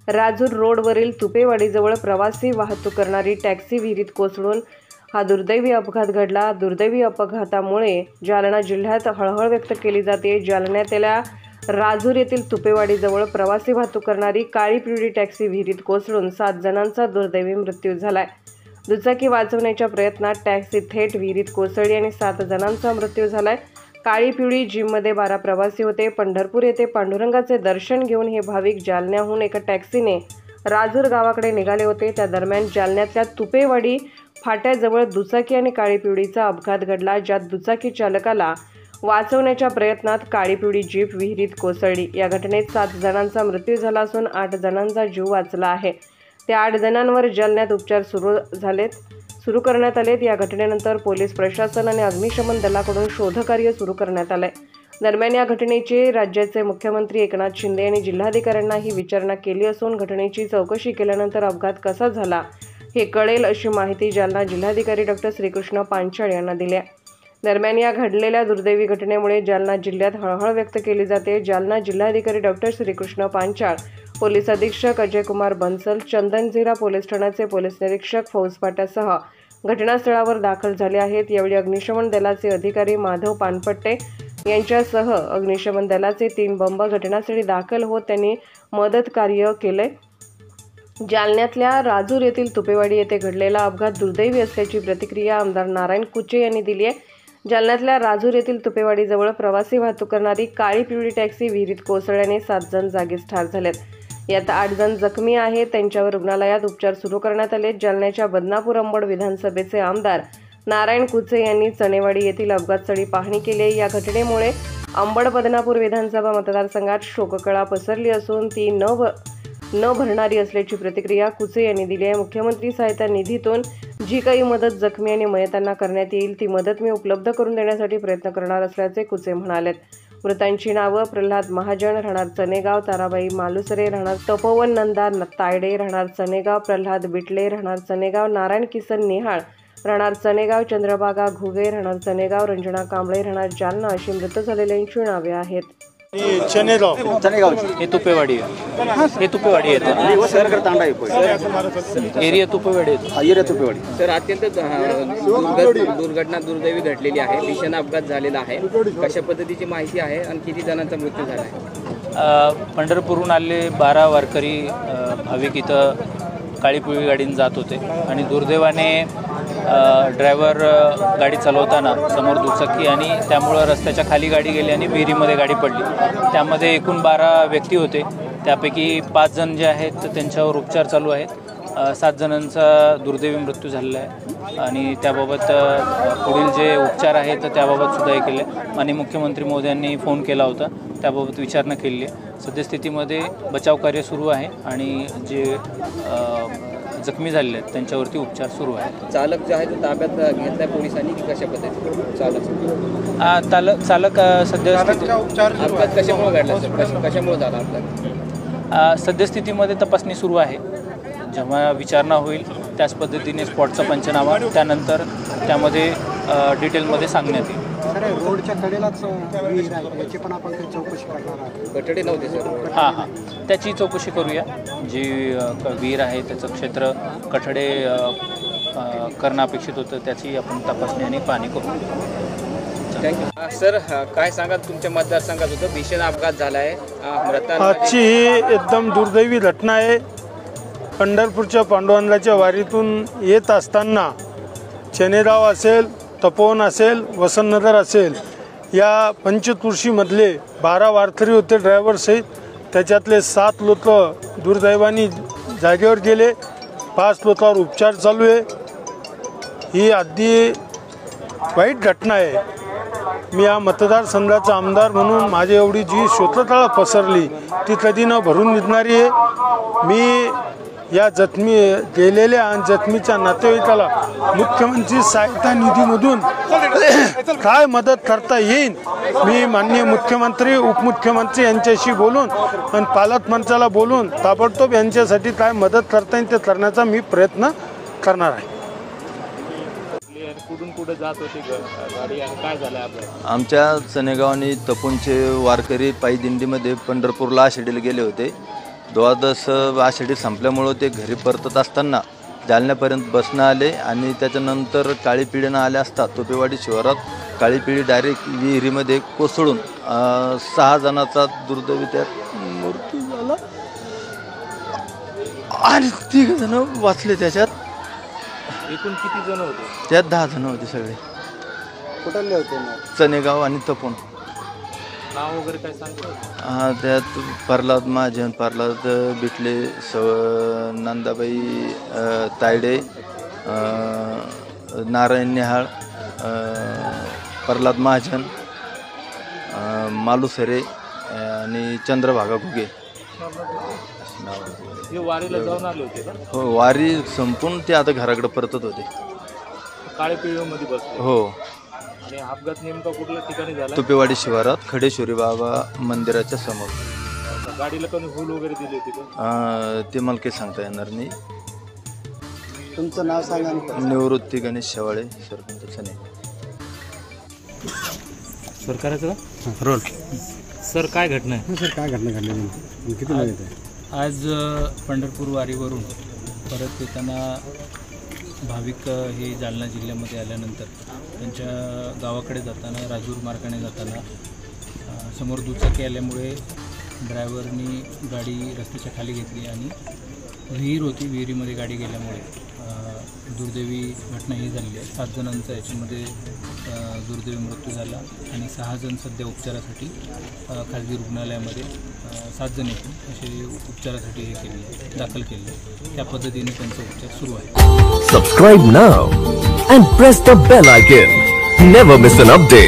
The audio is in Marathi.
राजूर रोडवरील तुपेवाडीजवळ प्रवासी वाहतूक करणारी टॅक्सी विहिरीत कोसळून हा दुर्दैवी अपघात घडला। दुर्दैवी अपघातामुळे जालना जिल्ह्यात हळहळ व्यक्त केली जाते। जालन्यातल्या राजूर येथील तुपेवाडीजवळ प्रवासी वाहतूक करणारी काळी पिवळी टॅक्सी विहिरीत कोसळून 7 जणांचा दुर्दैवी मृत्यू झालाय। दुचाकी वाचवण्याच्या प्रयत्नात टॅक्सी थेट विहिरीत कोसळली आणि 7 जणांचा मृत्यू झालाय। काळी पिवळी जीपमध्ये 12 प्रवासी होते। पंढरपूर येथे पांडुरंगाचे दर्शन घेऊन हे भाविक जालन्याहून एका टॅक्सीने राजूर गावाकडे निघाले होते। त्या दरम्यान जालन्यातल्या तुपेवाडी फाट्याजवळ दुचाकी आणि काळी पिवळीचा अपघात घडला, ज्यात दुचाकी चालकाला वाचवण्याच्या प्रयत्नात काळी पिवळी जीप विहिरीत कोसळली। या घटनेत 7 जणांचा मृत्यू झाला असून 8 जणांचा जीव वाचला आहे। त्या 8 जणांवर जालन्यात उपचार सुरू करण्यात आलेत। या घटनेनंतर पोलीस प्रशासन आणि अग्निशमन दलाकडून शोधकार्य सुरू करण्यात आले। दरम्यान या घटनेची राज्याचे मुख्यमंत्री एकनाथ शिंदे यांनी जिल्हाधिकाऱ्यांनाही विचारणा केली असून घटनेची चौकशी केल्यानंतर अपघात कसा झाला हे कळेल अशी माहिती जालना जिल्हाधिकारी डॉ. श्रीकृष्ण पांचाळ यांना दिली। दरम्यान या घडलेल्या दुर्दैवी घटनेमुळे जालना जिल्ह्यात हळहळ व्यक्त केली जाते। जालना जिल्हाधिकारी डॉ. श्रीकृष्ण पांचाळ, पोलीस अधीक्षक अजय कुमार बन्सल, चंदनझिरा पोलीस ठाण्याचे पोलीस निरीक्षक फौजफाट्यासह घटनास्थळावर दाखल झाले आहेत। यावेळी अग्निशमन दलाचे अधिकारी माधव पानपट्टे यांच्यासह अग्निशमन दलाचे 3 बंब घटनास्थळी दाखल होत त्यांनी मदत कार्य केले। जालन्यातल्या राजूर येथील तुपेवाडी येथे घडलेला अपघात दुर्दैवी असल्याची प्रतिक्रिया आमदार नारायण कुचे यांनी दिली आहे। जालन्यातल्या राजूर येथील तुपेवाडीजवळ प्रवासी वाहतूक करणारी काळी पिवळी टॅक्सी विहिरीत कोसळल्याने 7 जण जागीच ठार झालेत। यात 8 जण जखमी आहेत, त्यांच्यावर रुग्णालयात उपचार सुरू करण्यात आले। जालन्याच्या बदनापूर अंबड विधानसभेचे आमदार नारायण कुचे यांनी चणेवाडी येथील अपघातस्थळी पाहणी केली। या घटनेमुळे अंबड बदनापूर विधानसभा मतदारसंघात शोककळा पसरली असून ती न भरणारी असल्याची प्रतिक्रिया कुचे यांनी दिली आहे। मुख्यमंत्री सहायता निधीतून जी काही मदत जखमी आणि मयतांना करण्यात येईल ती मदत मी उपलब्ध करून देण्यासाठी प्रयत्न करणार असल्याचे कुचे म्हणालेत। मृतांची नावं प्रल्हाद महाजन राहणार चनेगाव, ताराबाई मालुसरे राहणार तपोवन, नंदा तायडे राहणार चनेगाव, प्रल्हाद बिटले राहणार चनेगाव, नारायण किसन निहाळ राहणार चनेगाव, चंद्रबागा घुगे राहणार चनेगाव, रंजना कांबळे राहणार जालना अशी मृत झालेल्यांची नावे आहेत। हे तुपेवाडी येतो एरिया तुपेवाडी येतो। सर, अत्यंत दुर्घटना दुर्दैवी घडलेली आहे, भीषण अपघात झालेला आहे। कशा पद्धतीची माहिती आहे आणि किती जणांचा मृत्यू झाला आहे? पंढरपूरहून आलेले 12 वारकरी भाविक इथं काळी पिवळी गाडीने जात होते आणि दुर्दैवाने ड्रायव्हर गाडी चालवताना समोर दुचाकी आणि त्यामुळं रस्त्याच्या खाली गाडी गेली आणि विहिरीमध्ये गाडी पडली। त्यामध्ये एकूण 12 व्यक्ती होते, त्यापैकी 5 जण जे आहेत त्यांच्यावर उपचार चालू आहेत। 7 जणांचा दुर्दैवी मृत्यू झालेला आहे आणि त्याबाबत पुढील जे उपचार आहेत त्याबाबत सुद्धा हे केले आणि मुख्यमंत्री महोदयांनी फोन केला होता, त्याबाबत विचारणा केली आहे। सद्यस्थितीमध्ये बचाव कार्य सुरू आहे आणि जे जखमी झालेले आहेत त्यांच्यावरती उपचार सुरू आहेत। चालक जो आहे तो ताब्यात घेतलाय पोलिसांनी की कशा पद्धतीने? चालक सद्यस्थिती अपघात कशामुळे घडला सर? कशामुळे झाला अपघात? सद्यस्थितीमध्ये तपासणी सुरू आहे। जेव्हा विचारणा होईल त्याच पद्धतीने स्पॉटचा पंचनामा त्यानंतर त्यामध्ये डिटेलमध्ये सांगण्यात येईल। रोडच्या कडेलाच विहीर आहे, याची पण आपण चौकशी करणार आहोत। कठडे नव्हते सर? हां, त्याची चौकशी करूया। जी विहीर आहे त्याचं क्षेत्र कठडे करणं अपेक्षित होतं, त्याची आपण तपासणी आणि पाहणी करू। Thank you sir. काय सांगा, तुमच्या मतदारसंघात होतं भीषण अपघात झाला आहे, आजची ही एकदम दुर्दैवी घटना आहे। पंढरपूरच्या पांडुरंगाच्या वारीतून येत असताना चनेगाव असेल, तपोवन असेल, वसंतनगर असेल या पंचतुळशीमधले 12 वारकरी होते ड्रायव्हर सहित। त्याच्यातले 7 लोक दुर्दैवाने जागेवर गेले, 5 लोकांवर उपचार चालू आहे। ही अगदी वाईट घटना आहे। मी या मतदारसंघाचा आमदार म्हणून माझी एवढी जी शोककळा पसरली ती कधी न भरून निघणारी आहे। मी या जखमी गेलेल्या आणि जखमीच्या नातेवाईकाला मुख्यमंत्री सहायता निधीमधून काय मदत करता येईल मी माननीय मुख्यमंत्री, उपमुख्यमंत्री यांच्याशी बोलून आणि पालकमंत्र्याला बोलून ताबडतोब यांच्यासाठी काय मदत करता येईल ते करण्याचा मी प्रयत्न करणार आहे। कुठून कुठे जात होती गाडी आणि काय झालं आपल्याला? आमच्या चनेगाव आणि तपोनचे वारकरी पायी दिंडीमध्ये पंढरपूरला आषाढीला गेले होते। द्वादश आषाढी संपल्यामुळं ते घरी परतत असताना जालन्यापर्यंत बसणं आले आणि त्याच्यानंतर काळी पिढीनं आले असता तोपेवाडी शिवारात काळी पिढी डायरेक्ट विहिरीमध्ये कोसळून 6 जणांचा दुर्दैवी त्यात मृत्यू झाला आणि 3 जण वाचले त्याच्यात. एकूण किती जण होते? त्यात 10 जण होते सगळे. कुठले होते ना? चनेगाव आणि तपोन. नाव वगैरे काय सांगतो? त्यात प्रल्हाद महाजन, प्रल्हाद बिटले, नंदाबाई तायडे, नारायण नेहाळ, प्रल्हाद महाजन, मालुसरे आणि चंद्रभागा घुगे हे वारीला जाऊन आले होते का? हो, वारी संपून ते आता घराकडे परतत होते. काळी पिढीमध्ये बसले. हो, आणि अपघात नेमका कुठल्या ठिकाणी झाला? तुपेवाडी शिवारात खडेश्वरी बाबा मंदिराच्या समोर. गाडीला कोणी हुल वगैरे दिली होती का? ते मला काही सांगता येणार नाही. तुमचं नाव सांगा ना. निवृत्ती गणेश शेवाळे, सरपंच चने. सर करायचं का? रोल. सर काय घटना आहे? सर काय घटना घडली? किती वेळ येते? आज पंढरपूर वारीवरून परत येताना भाविक हे जालना जिल्ह्यामध्ये आल्यानंतर त्यांच्या गावाकडे जाताना राजूर मार्गाने जाताना समोर दुचाकी आल्यामुळे ड्रायव्हरनी गाडी रस्त्याच्या खाली घेतली आणि विहीर होती, विहिरीमध्ये गाडी गेल्यामुळे दुर्दैवी घटना ही झालेली आहे. 7 जणांचा याच्यामध्ये दुर्दैवी मृत्यू झाला आणि 6 जण सध्या उपचारासाठी खाजगी रुग्णालयामध्ये 7 जण एकूण असे उपचारासाठी हे केले, दाखल केले. त्या पद्धतीने त्यांचा उपचार सुरू आहे. Subscribe now and press the bell icon. Never miss an update.